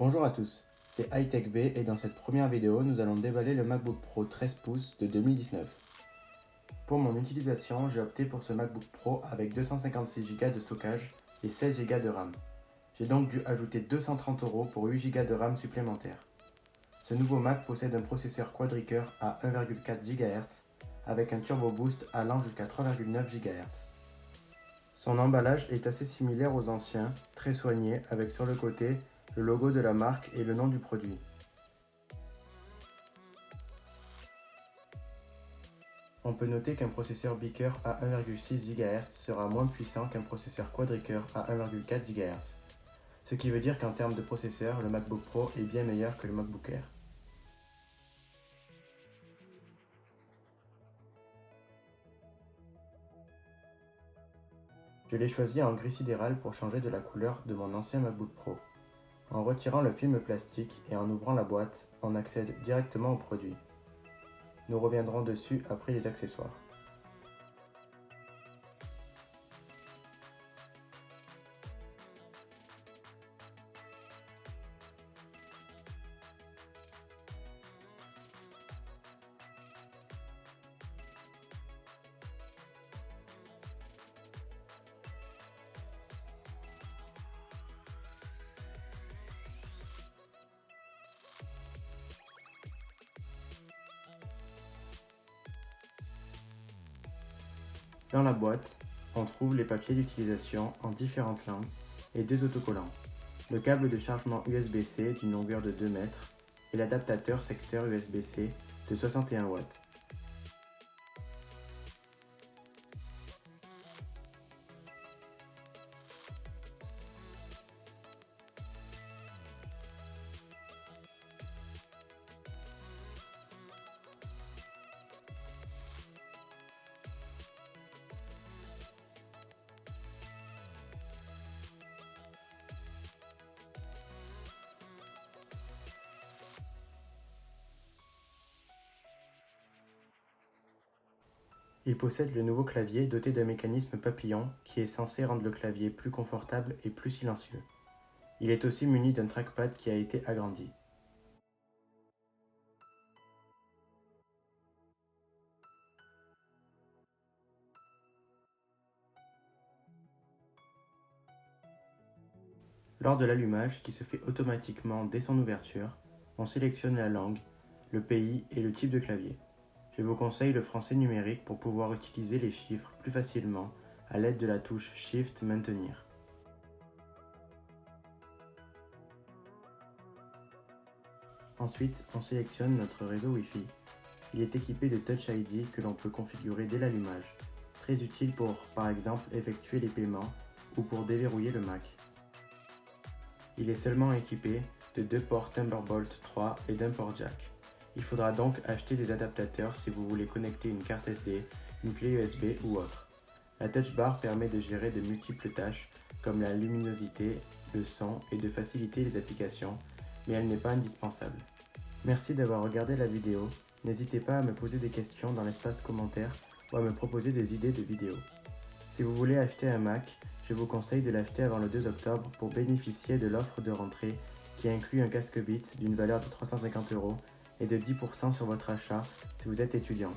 Bonjour à tous, c'est HiTechB et dans cette première vidéo, nous allons déballer le MacBook Pro 13 pouces de 2019. Pour mon utilisation, j'ai opté pour ce MacBook Pro avec 256 Go de stockage et 16 Go de RAM. J'ai donc dû ajouter 230 € pour 8 Go de RAM supplémentaires. Ce nouveau Mac possède un processeur quad-cœur à 1,4 GHz avec un turbo boost allant jusqu'à 3,9 GHz. Son emballage est assez similaire aux anciens, très soigné avec sur le côté le logo de la marque et le nom du produit. On peut noter qu'un processeur bi-cœur à 1,6 GHz sera moins puissant qu'un processeur quad-cœur à 1,4 GHz. Ce qui veut dire qu'en termes de processeur, le MacBook Pro est bien meilleur que le MacBook Air. Je l'ai choisi en gris sidéral pour changer de la couleur de mon ancien MacBook Pro. En retirant le film plastique et en ouvrant la boîte, on accède directement au produit. Nous reviendrons dessus après les accessoires. Dans la boîte, on trouve les papiers d'utilisation en différentes langues et deux autocollants, le câble de chargement USB-C d'une longueur de 2 mètres et l'adaptateur secteur USB-C de 61 watts. Il possède le nouveau clavier doté d'un mécanisme papillon qui est censé rendre le clavier plus confortable et plus silencieux. Il est aussi muni d'un trackpad qui a été agrandi. Lors de l'allumage, qui se fait automatiquement dès son ouverture, on sélectionne la langue, le pays et le type de clavier. Je vous conseille le français numérique pour pouvoir utiliser les chiffres plus facilement à l'aide de la touche Shift Maintenir. Ensuite, on sélectionne notre réseau Wi-Fi. Il est équipé de Touch ID que l'on peut configurer dès l'allumage, très utile pour, par exemple, effectuer les paiements ou pour déverrouiller le Mac. Il est seulement équipé de 2 ports Thunderbolt 3 et d'un port jack. Il faudra donc acheter des adaptateurs si vous voulez connecter une carte SD, une clé USB ou autre. La Touch Bar permet de gérer de multiples tâches comme la luminosité, le son et de faciliter les applications, mais elle n'est pas indispensable. Merci d'avoir regardé la vidéo. N'hésitez pas à me poser des questions dans l'espace commentaire ou à me proposer des idées de vidéos. Si vous voulez acheter un Mac, je vous conseille de l'acheter avant le 2 octobre pour bénéficier de l'offre de rentrée qui inclut un casque Beats d'une valeur de 350 € et de 10% sur votre achat si vous êtes étudiant.